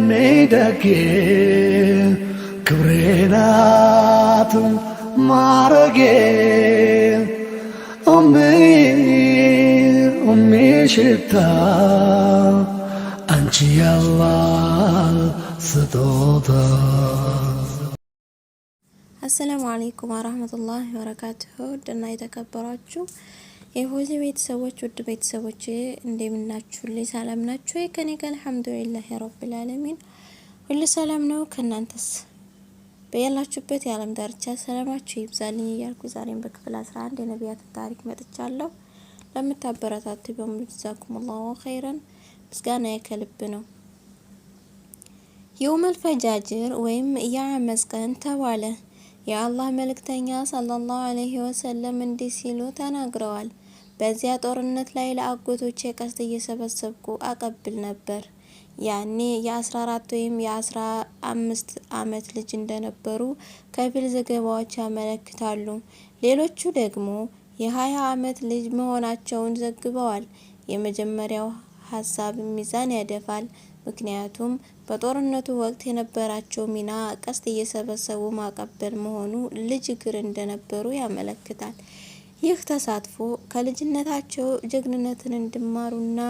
ሜደጌ ክብሬናት ማረጌ ሽታ አንቺ ያላህ ስጦታ። አሰላሙ አለይኩም ወራህመቱላሂ ወበረካቱሁ። ውድና የተከበራችሁ የሆዚ ቤተሰቦች ውድ ቤተሰቦቼ እንደምናችሁልኝ ሰላም ናችሁ? ከኔ ጋር አልሐምዱሊላህ ረቢል ዓለሚን ሁሉ ሰላም ነው። ከናንተስ በያላችሁበት የዓለም ዳርቻ ሰላማችሁ ይብዛልኝ እያልኩ ዛሬም በክፍል 11 የነቢያትን ታሪክ መጥቻለሁ። ለምታበረታቱ በሙሉ ጀዛኩሙላሁ ኸይረን ምስጋና ከልብ ነው። የውመል ፈጃጅር ወይም የአመፅ ቀን ተባለ። የአላህ መልእክተኛ ሰለላሁ ዐለይሂ ወሰለም እንዲህ ሲሉ ተናግረዋል። በዚያ ጦርነት ላይ ለአጎቶቼ ቀስት እየሰበሰብኩ አቀብል ነበር። ያኔ የ14 ወይም የ15 ዓመት ልጅ እንደነበሩ ከፊል ዘገባዎች ያመለክታሉ። ሌሎቹ ደግሞ የ20 ዓመት ልጅ መሆናቸውን ዘግበዋል። የመጀመሪያው ሐሳብ ሚዛን ያደፋል። ምክንያቱም በጦርነቱ ወቅት የነበራቸው ሚና ቀስት እየሰበሰቡ ማቀበል መሆኑ ልጅ እግር እንደነበሩ ያመለክታል። ይህ ተሳትፎ ከልጅነታቸው ጀግንነትን እንዲማሩና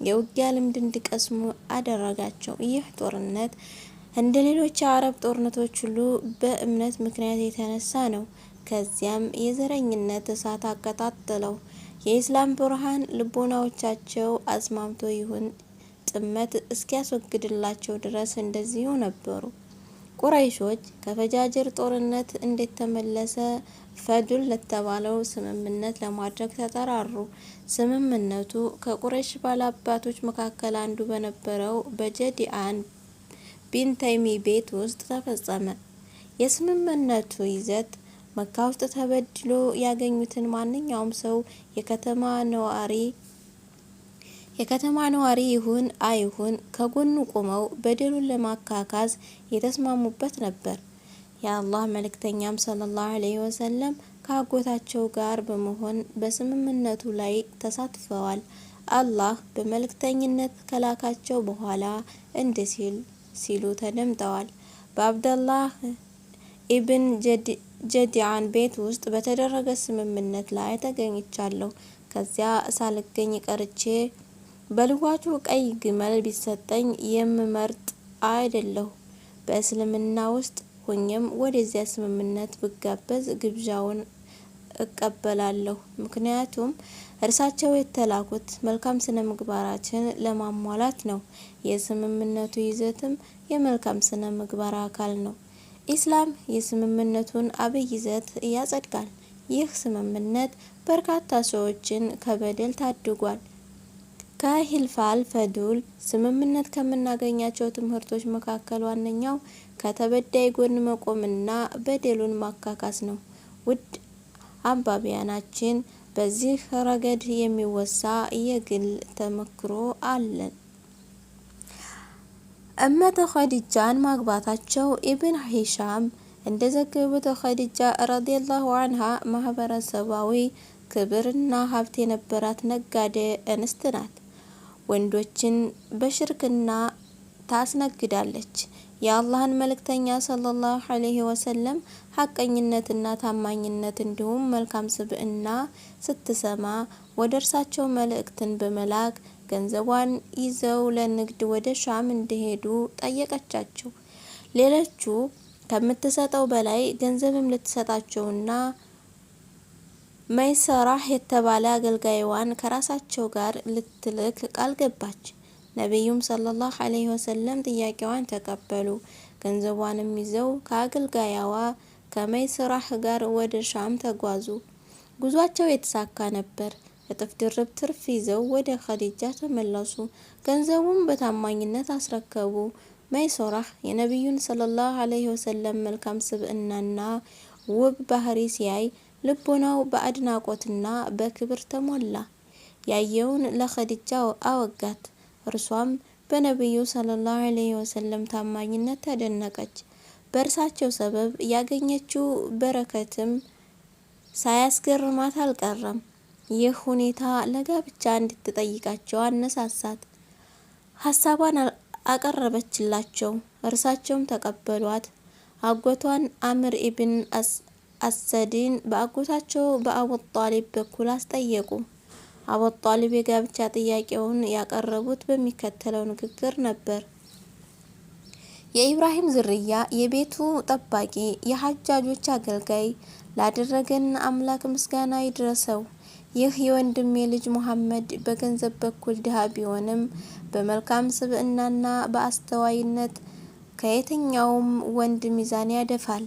የውጊያ ልምድ እንዲቀስሙ አደረጋቸው። ይህ ጦርነት እንደ ሌሎች የአረብ ጦርነቶች ሁሉ በእምነት ምክንያት የተነሳ ነው። ከዚያም የዘረኝነት እሳት አቀጣጠለው። የኢስላም ብርሃን ልቦናዎቻቸው አስማምቶ ይሁን ጥመት እስኪያስወግድላቸው ድረስ እንደዚሁ ነበሩ። ቁረይሾች ከፈጃጅር ጦርነት እንዴት ተመለሰ ፈዱል ለተባለው ስምምነት ለማድረግ ተጠራሩ። ስምምነቱ ከቁረይሽ ባላባቶች መካከል አንዱ በነበረው በጀዲአን ቢን ተይሚ ቤት ውስጥ ተፈጸመ። የስምምነቱ ይዘት መካ ውስጥ ተበድሎ ያገኙትን ማንኛውም ሰው የከተማ ነዋሪ ይሁን አይሁን ከጎኑ ቆመው በደሉን ለማካካስ የተስማሙበት ነበር። የአላህ መልእክተኛም ሰለላሁ ዐለይሂ ወሰለም ከአጎታቸው ጋር በመሆን በስምምነቱ ላይ ተሳትፈዋል። አላህ በመልእክተኝነት ከላካቸው በኋላ እንዲህ ሲሉ ተደምጠዋል። በአብደላህ ኢብን ጀዲአን ቤት ውስጥ በተደረገ ስምምነት ላይ ተገኝቻለሁ። ከዚያ ሳልገኝ ቀርቼ በልዋጩ ቀይ ግመል ቢሰጠኝ የምመርጥ አይደለሁ። በእስልምና ውስጥ ሆኜም ወደዚያ ስምምነት ብጋበዝ ግብዣውን እቀበላለሁ። ምክንያቱም እርሳቸው የተላኩት መልካም ስነ ምግባራችን ለማሟላት ነው። የስምምነቱ ይዘትም የመልካም ስነ ምግባር አካል ነው። ኢስላም የስምምነቱን አብይ ይዘት ያጸድቃል። ይህ ስምምነት በርካታ ሰዎችን ከበደል ታድጓል። ከሂልፋል ፈዱል ስምምነት ከምናገኛቸው ትምህርቶች መካከል ዋነኛው ከተበዳይ ጎን መቆምና በደሉን ማካካስ ነው። ውድ አንባቢያናችን በዚህ ረገድ የሚወሳ የግል ተመክሮ አለን። እመተ ኸዲጃን ማግባታቸው ኢብን ሂሻም እንደዘገቡት ኸዲጃ ረዲየላሁ ዐንሃ ማህበረሰባዊ ክብርና ሀብት የነበራት ነጋዴ እንስት ናት። ወንዶችን በሽርክና ታስነግዳለች። የአላህን መልእክተኛ ሰለላሁ ዐለይሂ ወሰለም ሐቀኝነትና ታማኝነት እንዲሁም መልካም ስብዕና ስትሰማ ወደ እርሳቸው መልእክትን በመላክ ገንዘቧን ይዘው ለንግድ ወደ ሻም እንዲሄዱ ጠየቀቻቸው። ሌሎቹ ከምትሰጠው በላይ ገንዘብም ልትሰጣቸውና መይሰራህ የተባለ አገልጋይዋን ከራሳቸው ጋር ልትልክ ቃል ገባች። ነቢዩም ሰለላሁ ዐለይሂ ወሰለም ጥያቄዋን ተቀበሉ። ገንዘቧንም ይዘው ከአገልጋያዋ ከመይሰራህ ጋር ወደ ሻም ተጓዙ። ጉዟቸው የተሳካ ነበር። እጥፍ ድርብ ትርፍ ይዘው ወደ ኸዲጃ ተመለሱ። ገንዘቡን በታማኝነት አስረከቡ። መይሰራህ የነቢዩን ሰለላሁ ዐለይሂ ወሰለም መልካም ስብዕናና ውብ ባህሪ ሲያይ ልቦናው በአድናቆትና በክብር ተሞላ። ያየውን ለኸዲጃ አወጋት። እርሷም በነቢዩ ሰለላሁ ዐለይሂ ወሰለም ታማኝነት ተደነቀች። በእርሳቸው ሰበብ ያገኘችው በረከትም ሳያስገርማት አልቀረም። ይህ ሁኔታ ለጋብቻ እንድትጠይቃቸው አነሳሳት። ሀሳቧን አቀረበችላቸው። እርሳቸውም ተቀበሏት። አጎቷን አምር ኢብን አሰድን በአጎታቸው በአቡ ጣሊብ በኩል አስጠየቁ። አቡ ጣሊብ የጋብቻ ጥያቄውን ያቀረቡት በሚከተለው ንግግር ነበር። የኢብራሂም ዝርያ፣ የቤቱ ጠባቂ፣ የሐጃጆች አገልጋይ ላደረገን አምላክ ምስጋና ይድረሰው። ይህ የወንድሜ ልጅ ሙሐመድ በገንዘብ በኩል ድሃ ቢሆንም በመልካም ስብዕናና በአስተዋይነት ከየትኛውም ወንድ ሚዛን ያደፋል።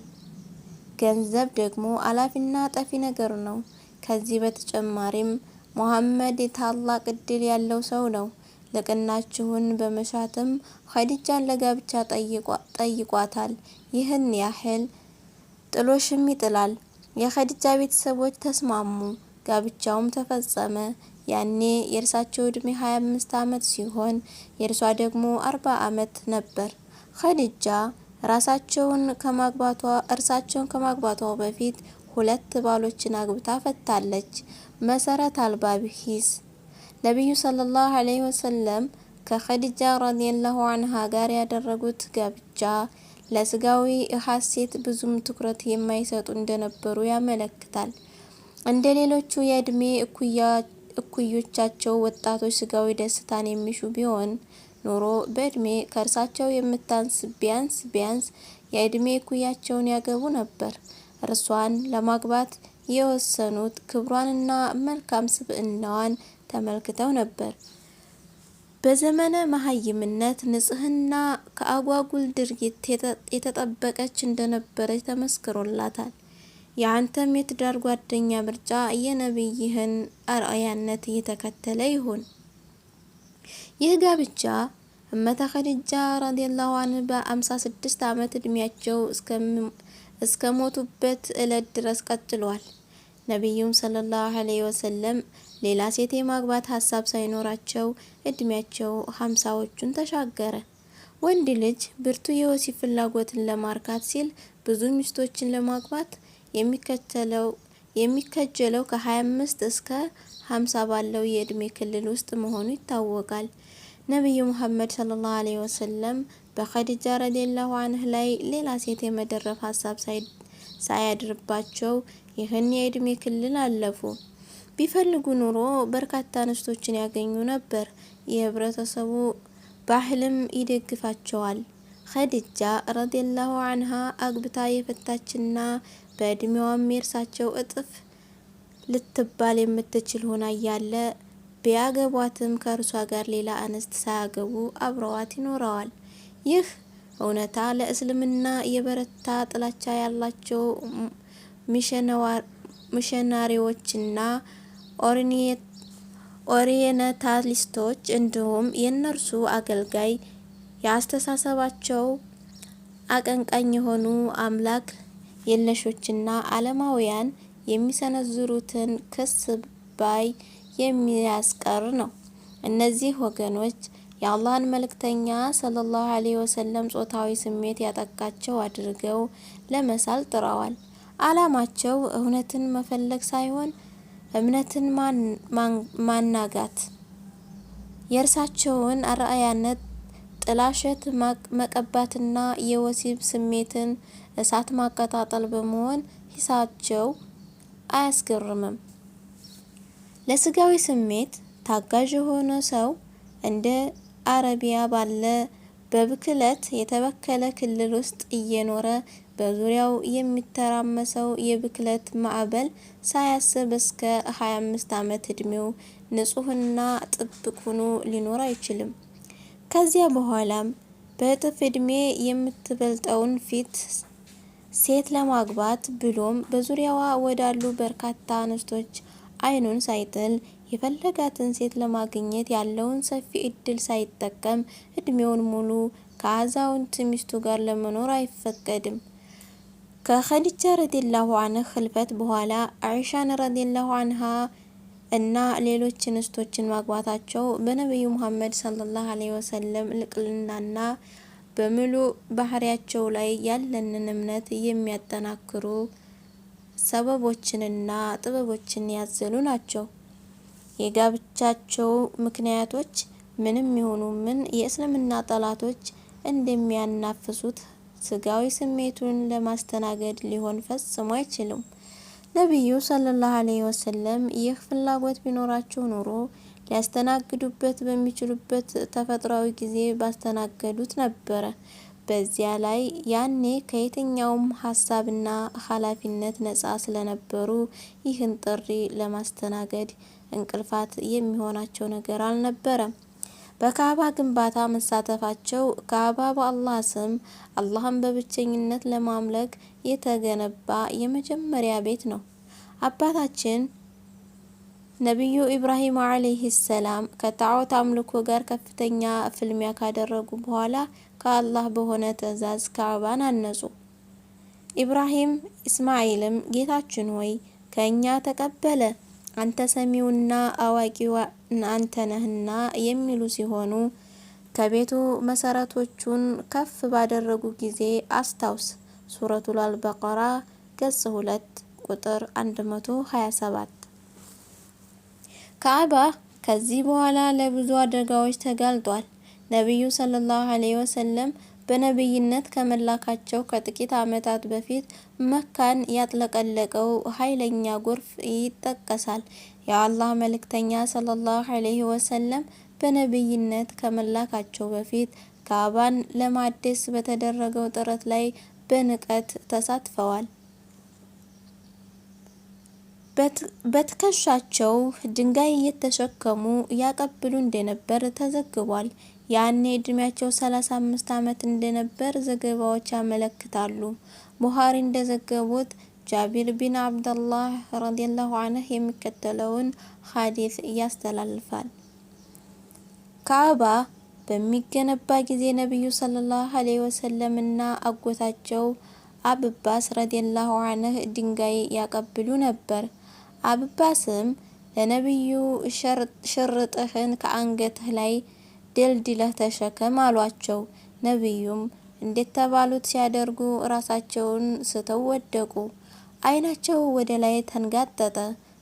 ገንዘብ ደግሞ አላፊና ጠፊ ነገር ነው። ከዚህ በተጨማሪም ሙሐመድ የታላቅ እድል ያለው ሰው ነው። ልቅናችሁን በመሻትም ኸዲጃን ለጋብቻ ጠይቋታል። ይህን ያህል ጥሎሽም ይጥላል። የኸዲጃ ቤተሰቦች ተስማሙ። ጋብቻውም ተፈጸመ። ያኔ የእርሳቸው ዕድሜ 25 ዓመት ሲሆን የእርሷ ደግሞ 40 ዓመት ነበር። ኸዲጃ እርሳቸውን ከማግባቷ በፊት 2 ባሎችን አግብታ ፈታለች። መሰረት አልባ ሂስ ነቢዩ ሰለላሁ ዐለይሂ ወሰለም ከኸዲጃ ረዲየላሁ ዐንሃ ጋር ያደረጉት ጋብቻ ለስጋዊ ሀሴት ብዙም ትኩረት የማይሰጡ እንደነበሩ ያመለክታል። እንደ ሌሎቹ የእድሜ እኩዮቻቸው ወጣቶች ስጋዊ ደስታን የሚሹ ቢሆን ኖሮ በእድሜ ከእርሳቸው የምታንስ ቢያንስ የእድሜ እኩያቸውን ያገቡ ነበር። እርሷን ለማግባት የወሰኑት ክብሯንና መልካም ስብዕናዋን ተመልክተው ነበር። በዘመነ መሀይምነት ንጽህና ከአጓጉል ድርጊት የተጠበቀች እንደነበረች ተመስክሮላታል። የአንተም የትዳር ጓደኛ ምርጫ የነቢይህን አርአያነት እየተከተለ ይሁን። ይህ ጋብቻ እመተ ኸዲጃ ረዲየላሁ ዐንሃ በ56 ዓመት እድሜያቸው እስከ ሞቱበት እለት ድረስ ቀጥሏል። ነቢዩም ሰለላሁ ዐለይሂ ወሰለም ሌላ ሴት የማግባት ሀሳብ ሳይኖራቸው እድሜያቸው 50ዎቹን ተሻገረ። ወንድ ልጅ ብርቱ የወሲብ ፍላጎትን ለማርካት ሲል ብዙ ሚስቶችን ለማግባት የሚከጀለው ከ25 እስከ 50 ባለው የእድሜ ክልል ውስጥ መሆኑ ይታወቃል። ነቢዩ ሙሐመድ ሰለላሁ ዐለይሂ ወሰለም በኸዲጃ ረዲየላሁ ዐንሃ ላይ ሌላ ሴት የመደረብ ሀሳብ ሳያድርባቸው ይህን የእድሜ ክልል አለፉ። ቢፈልጉ ኑሮ በርካታ እንስቶችን ያገኙ ነበር። የህብረተሰቡ ባህልም ይደግፋቸዋል። ኸዲጃ ረዲየላሁ ዐንሃ አግብታ የፈታችና በእድሜዋም የእርሳቸው እጥፍ ልትባል የምትችል ሆና እያለ ቢያገቧትም ከእርሷ ጋር ሌላ እንስት ሳያገቡ አብረዋት ይኖረዋል። ይህ እውነታ ለእስልምና የበረታ ጥላቻ ያላቸው ሚሽነሪዎችና ኦሪየንታሊስቶች እንዲሁም የእነርሱ አገልጋይ የአስተሳሰባቸው አቀንቃኝ የሆኑ አምላክ የለሾችና ዓለማውያን የሚሰነዝሩትን ክስ ባይ የሚያስቀር ነው። እነዚህ ወገኖች የአላህን መልእክተኛ ሰለላሁ ዐለይሂ ወሰለም ጾታዊ ስሜት ያጠቃቸው አድርገው ለመሳል ጥረዋል። ዓላማቸው እውነትን መፈለግ ሳይሆን እምነትን ማናጋት፣ የእርሳቸውን አርአያነት ጥላሸት መቀባትና የወሲብ ስሜትን እሳት ማቀጣጠል በመሆን ሂሳቸው አያስገርምም። ለስጋዊ ስሜት ታጋዥ የሆነ ሰው እንደ አረቢያ ባለ በብክለት የተበከለ ክልል ውስጥ እየኖረ በዙሪያው የሚተራመሰው የብክለት ማዕበል ሳያስብ እስከ 25 ዓመት እድሜው ንጹህና ጥብቅ ሆኖ ሊኖር አይችልም። ከዚያ በኋላም በእጥፍ እድሜ የምትበልጠውን ሴት ለማግባት ብሎም በዙሪያዋ ወዳሉ በርካታ እንስቶች አይኑን ሳይጥል የፈለጋትን ሴት ለማግኘት ያለውን ሰፊ እድል ሳይጠቀም እድሜውን ሙሉ ከአዛውንት ሚስቱ ጋር ለመኖር አይፈቀድም። ከኸዲጃ ረዲየላሁ ዐንሃ ህልፈት በኋላ አይሻን ረዲየላሁ ዐንሃ እና ሌሎች እንስቶችን ማግባታቸው በነቢዩ ሙሐመድ ሰለላሁ ዐለይሂ ወሰለም ልቅናና በሙሉ ባህሪያቸው ላይ ያለንን እምነት የሚያጠናክሩ ሰበቦችንና ጥበቦችን ያዘሉ ናቸው። የጋብቻቸው ምክንያቶች ምንም ይሁኑ ምን የእስልምና ጠላቶች እንደሚያናፍሱት ስጋዊ ስሜቱን ለማስተናገድ ሊሆን ፈጽሞ አይችልም። ነቢዩ ሰለላሁ ዐለይሂ ወሰለም ይህ ፍላጎት ቢኖራቸው ኖሮ ሊያስተናግዱበት በሚችሉበት ተፈጥሯዊ ጊዜ ባስተናገዱት ነበረ። በዚያ ላይ ያኔ ከየትኛውም ሀሳብና ኃላፊነት ነፃ ስለነበሩ ይህን ጥሪ ለማስተናገድ እንቅፋት የሚሆናቸው ነገር አልነበረም። በካዕባ ግንባታ መሳተፋቸው ካዕባ በአላህ ስም አላህን በብቸኝነት ለማምለክ የተገነባ የመጀመሪያ ቤት ነው። አባታችን ነቢዩ ኢብራሂም ዐለይሂ ሰላም ከጣዖት አምልኮ ጋር ከፍተኛ ፍልሚያ ካደረጉ በኋላ ከአላህ በሆነ ትዕዛዝ ካዕባን አነጹ። ኢብራሂም እስማኤልም ጌታችን ሆይ ከእኛ ተቀበለ፣ አንተ ሰሚውና አዋቂው አንተ ነህና የሚሉ ሲሆኑ ከቤቱ መሰረቶቹን ከፍ ባደረጉ ጊዜ አስታውስ። ሱረቱል አልበቀራ ገጽ 2 ቁጥር 127። ካዕባ ከዚህ በኋላ ለብዙ አደጋዎች ተጋልጧል። ነቢዩ ሰለላሁ ዐለይሂ ወሰለም በነቢይነት ከመላካቸው ከጥቂት ዓመታት በፊት መካን ያጥለቀለቀው ኃይለኛ ጎርፍ ይጠቀሳል። የአላህ መልእክተኛ ሰለላሁ ዐለይሂ ወሰለም በነቢይነት ከመላካቸው በፊት ካዕባን ለማደስ በተደረገው ጥረት ላይ በንቃት ተሳትፈዋል። በትከሻቸው ድንጋይ እየተሸከሙ ያቀብሉ እንደነበር ተዘግቧል። ያኔ እድሜያቸው 35 ዓመት እንደነበር ዘገባዎች ያመለክታሉ። ቡኻሪ እንደዘገቡት ጃቢር ቢን አብደላህ ረዲየላሁ ዐንሁ የሚከተለውን ሐዲስ ያስተላልፋል። ካዕባ በሚገነባ ጊዜ ነቢዩ ሰለላሁ ዐለይሂ ወሰለም እና አጎታቸው አብባስ ረዲየላሁ ዐንሁ ድንጋይ ያቀብሉ ነበር። አብባስም ለነቢዩ ሽርጥህን ከአንገትህ ላይ ደልድለህ ተሸከም አሏቸው። ነቢዩም እንደተባሉት ሲያደርጉ ራሳቸውን ስተው ወደቁ። አይናቸው ወደ ላይ ተንጋጠጠ።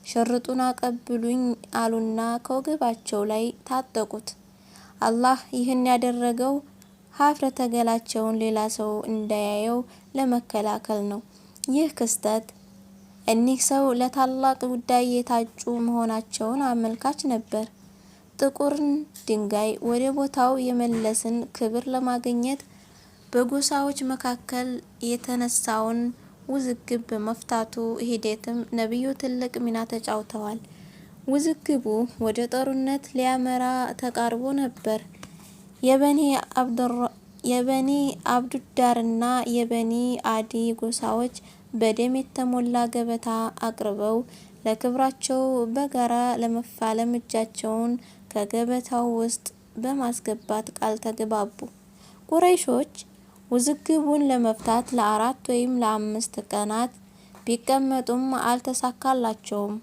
ሽርጡን አቀብሉኝ አሉና ከወገባቸው ላይ ታጠቁት። አላህ ይህን ያደረገው ሀፍረተ ገላቸውን ሌላ ሰው እንዳያየው ለመከላከል ነው። ይህ ክስተት እኒህ ሰው ለታላቅ ጉዳይ የታጩ መሆናቸውን አመልካች ነበር። ጥቁርን ድንጋይ ወደ ቦታው የመለስን ክብር ለማግኘት በጎሳዎች መካከል የተነሳውን ውዝግብ በመፍታቱ ሂደትም ነቢዩ ትልቅ ሚና ተጫውተዋል። ውዝግቡ ወደ ጦርነት ሊያመራ ተቃርቦ ነበር። የበኒ አብዱዳርና የበኒ አዲ ጎሳዎች በደም የተሞላ ገበታ አቅርበው ለክብራቸው በጋራ ለመፋለም እጃቸውን ከገበታው ውስጥ በማስገባት ቃል ተገባቡ። ቁረይሾች ውዝግቡን ለመፍታት ለ4 ወይም ለ5 ቀናት ቢቀመጡም አልተሳካላቸውም።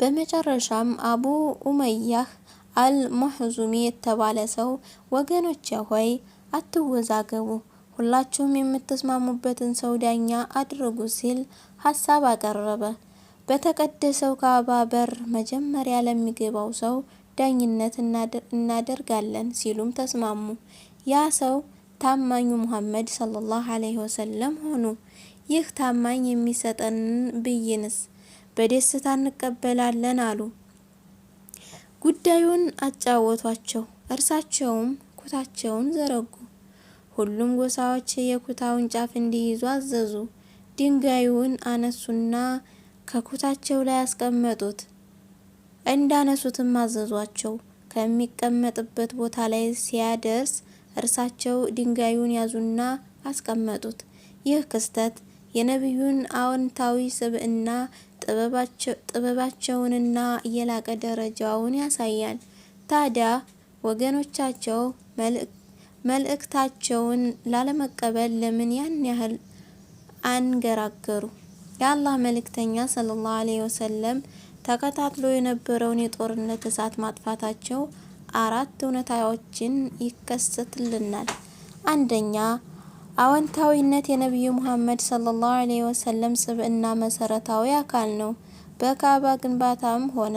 በመጨረሻም አቡ ኡመያህ አልሙህዙሚ የተባለ ሰው ወገኖቼ ሆይ አትወዛገቡ፣ ሁላችሁም የምትስማሙበትን ሰው ዳኛ አድርጉ ሲል ሀሳብ አቀረበ። በተቀደሰው ካዕባ በር መጀመሪያ ለሚገባው ሰው ዳኝነት እናደርጋለን ሲሉም ተስማሙ። ያ ሰው ታማኙ ሙሐመድ ሰለላሁ ዐለይሂ ወሰለም ሆኑ። ይህ ታማኝ የሚሰጠንን ብይንስ በደስታ እንቀበላለን አሉ። ጉዳዩን አጫወቷቸው። እርሳቸውም ኩታቸውን ዘረጉ። ሁሉም ጎሳዎች የኩታውን ጫፍ እንዲይዙ አዘዙ። ድንጋዩን አነሱና ከኩታቸው ላይ አስቀመጡት። እንዳነሱትም አዘዟቸው። ከሚቀመጥበት ቦታ ላይ ሲያደርስ እርሳቸው ድንጋዩን ያዙና አስቀመጡት። ይህ ክስተት የነቢዩን አዎንታዊ ስብዕና ጥበባቸውንና የላቀ ደረጃውን ያሳያል። ታዲያ ወገኖቻቸው መልእክታቸውን ላለመቀበል ለምን ያን ያህል አንገራገሩ? የአላህ መልእክተኛ ሰለላሁ ዐለይሂ ወሰለም ተከታትሎ የነበረውን የጦርነት እሳት ማጥፋታቸው 4 እውነታዎችን ይከሰትልናል። አንደኛ፣ አዎንታዊነት የነቢዩ ሙሐመድ ሰለላሁ ዐለይሂ ወሰለም ስብዕና መሰረታዊ አካል ነው። በካዕባ ግንባታም ሆነ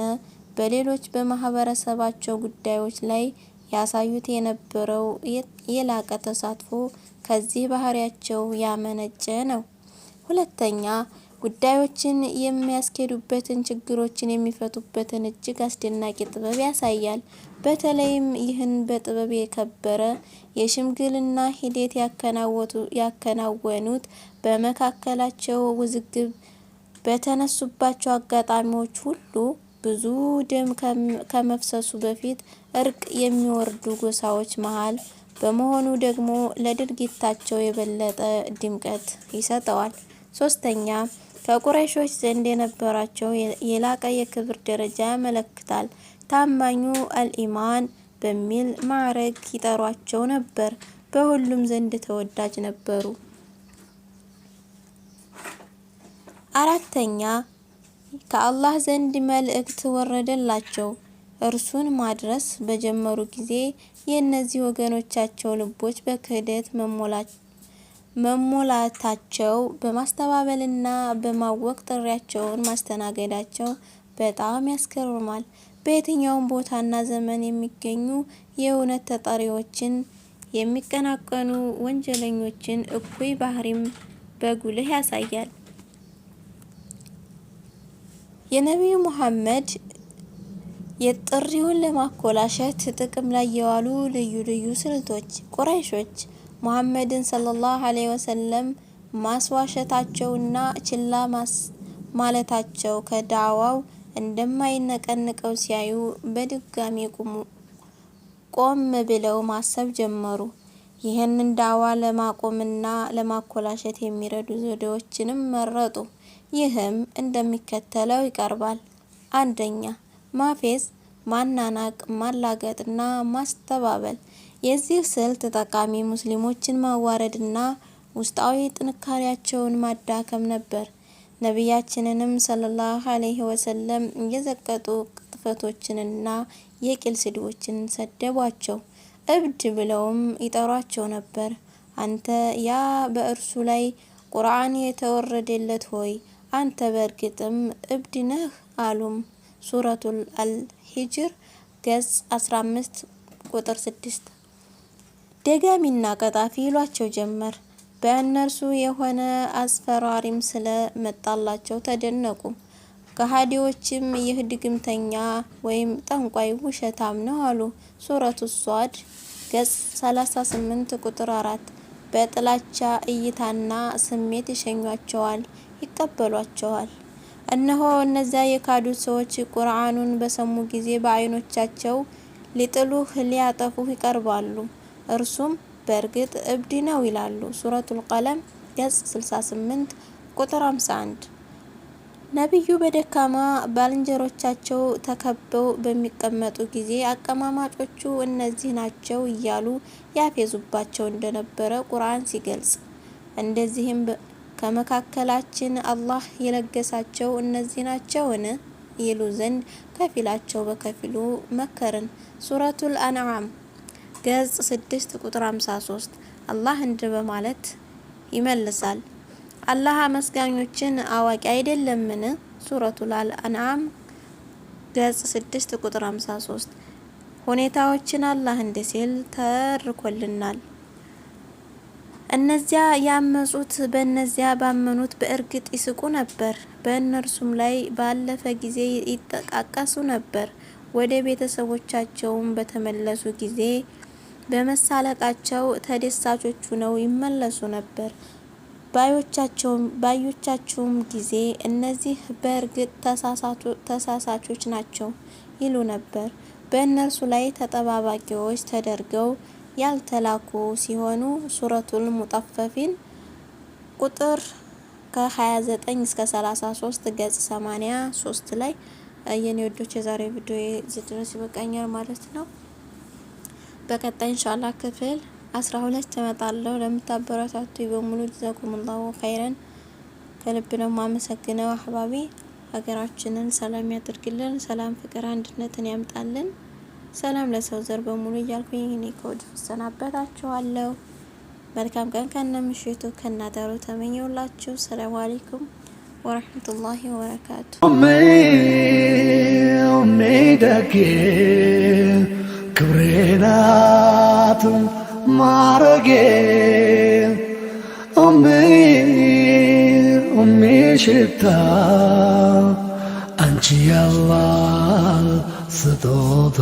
በሌሎች በማህበረሰባቸው ጉዳዮች ላይ ያሳዩት የነበረው የላቀ ተሳትፎ ከዚህ ባህሪያቸው ያመነጨ ነው። ሁለተኛ፣ ጉዳዮችን የሚያስኬዱበትን ችግሮችን የሚፈቱበትን እጅግ አስደናቂ ጥበብ ያሳያል። በተለይም ይህን በጥበብ የከበረ የሽምግልና ሂደት ያከናወኑት በመካከላቸው ውዝግብ በተነሱባቸው አጋጣሚዎች ሁሉ ብዙ ደም ከመፍሰሱ በፊት እርቅ የሚወርዱ ጎሳዎች መሃል በመሆኑ ደግሞ ለድርጊታቸው የበለጠ ድምቀት ይሰጠዋል። ሶስተኛ፣ ከቁረይሾች ዘንድ የነበራቸው የላቀ የክብር ደረጃ ያመለክታል። ታማኙ አልኢማን በሚል ማዕረግ ይጠሯቸው ነበር። በሁሉም ዘንድ ተወዳጅ ነበሩ። አራተኛ፣ ከአላህ ዘንድ መልእክት ወረደላቸው። እርሱን ማድረስ በጀመሩ ጊዜ የእነዚህ ወገኖቻቸው ልቦች በክህደት መሞላታቸው በማስተባበልና በማወቅ ጥሪያቸውን ማስተናገዳቸው በጣም ያስገርማል። በየትኛውም ቦታና ዘመን የሚገኙ የእውነት ተጠሪዎችን የሚቀናቀኑ ወንጀለኞችን እኩይ ባህሪም በጉልህ ያሳያል። የነቢዩ ሙሐመድ የጥሪውን ለማኮላሸት ጥቅም ላይ የዋሉ ልዩ ልዩ ስልቶች። ቁረይሾች ሙሐመድን ሰለላሁ ዐለይሂ ወሰለም ማስዋሸታቸውና ችላ ማለታቸው ከዳዕዋው እንደማይነቀንቀው ሲያዩ በድጋሚ ቆም ብለው ማሰብ ጀመሩ። ይህንን ዳዕዋ ለማቆምና ለማኮላሸት የሚረዱ ዘዴዎችንም መረጡ። ይህም እንደሚከተለው ይቀርባል። አንደኛ፣ ማፌዝ፣ ማናናቅ፣ ማላገጥና ማስተባበል። የዚህ ስልት ጠቃሚ ሙስሊሞችን ማዋረድና ውስጣዊ ጥንካሬያቸውን ማዳከም ነበር። ነቢያችንንም ሰለላሁ ዐለይሂ ወሰለም የዘቀጡ ቅጥፈቶችንና የቂል ስድቦችን ሰደቧቸው። እብድ ብለውም ይጠሯቸው ነበር። አንተ ያ በእርሱ ላይ ቁርአን የተወረደለት ሆይ አንተ በእርግጥም እብድ ነህ አሉም። ሱረቱል አልሂጅር ገጽ 15 ቁጥር 6። ደጋሚና ቀጣፊ ይሏቸው ጀመር። በእነርሱ የሆነ አስፈራሪም ስለ መጣላቸው ተደነቁ። ከሃዲዎችም ይህ ድግምተኛ ወይም ጠንቋይ ውሸታም ነው አሉ። ሱረቱ ሷድ ገጽ 38 ቁጥር 4። በጥላቻ እይታና ስሜት ይሸኟቸዋል፣ ይቀበሏቸዋል። እነሆ እነዚያ የካዱት ሰዎች ቁርአኑን በሰሙ ጊዜ በአይኖቻቸው ሊጥሉህ ሊያጠፉህ ይቀርባሉ። እርሱም በእርግጥ እብድ ነው ይላሉ። ሱረቱል ቀለም ገጽ 68 ቁጥር 51። ነቢዩ በደካማ ባልንጀሮቻቸው ተከበው በሚቀመጡ ጊዜ አቀማማጮቹ እነዚህ ናቸው እያሉ ያፌዙባቸው እንደነበረ ቁርአን ሲገልጽ፣ እንደዚህም ከመካከላችን አላህ የለገሳቸው እነዚህ ናቸውን ይሉ ዘንድ ከፊላቸው በከፊሉ መከርን። ሱረቱል አንዓም ገጽ 6 ቁጥር 53። አላህ እንዲህ በማለት ይመልሳል፣ አላህ አመስጋኞችን አዋቂ አይደለምን? ሱረቱል አንዓም ገጽ 6 ቁጥር 53። ሁኔታዎችን አላህ እንዲህ ሲል ተርኮልናል። እነዚያ ያመጹት በእነዚያ ባመኑት በእርግጥ ይስቁ ነበር፣ በእነርሱም ላይ ባለፈ ጊዜ ይጠቃቀሱ ነበር። ወደ ቤተሰቦቻቸውም በተመለሱ ጊዜ በመሳለቃቸው ተደሳቾች ሆነው ይመለሱ ነበር። ባዮቻቸውም ጊዜ እነዚህ በእርግጥ ተሳሳቾች ናቸው ይሉ ነበር። በእነርሱ ላይ ተጠባባቂዎች ተደርገው ያልተላኩ ሲሆኑ ሱረቱል ሙጠፈፊን ቁጥር ከ29 እስከ 33 ገጽ 83 ላይ የኔ ወዶች የዛሬ ቪዲዮ እዚህ ድረስ ይበቃኛል ማለት ነው። በቀጣይ ኢንሻአላህ ክፍል 12 እመጣለሁ። ለምታበረታቱ በሙሉ ጀዛኩሙላሁ ኸይረን ከልብ ነው ማመሰግነው። አህባቢ ሀገራችንን ሰላም ያድርግልን፣ ሰላም፣ ፍቅር፣ አንድነትን ያምጣልን። ሰላም ለሰው ዘር በሙሉ እያልኩኝ እኔ ከወዲሁ እሰናበታችኋለሁ። መልካም ቀን ከነምሽቱ ከናዳሩ ተመኘውላችሁ። ሰላም አለይኩም ወራህመቱላሂ ወበረካቱ። ኡሜ ደጌ ክብሬ ናት ማረጌ ኡሜ ሽታ አንቺ ያላህ ስጦታ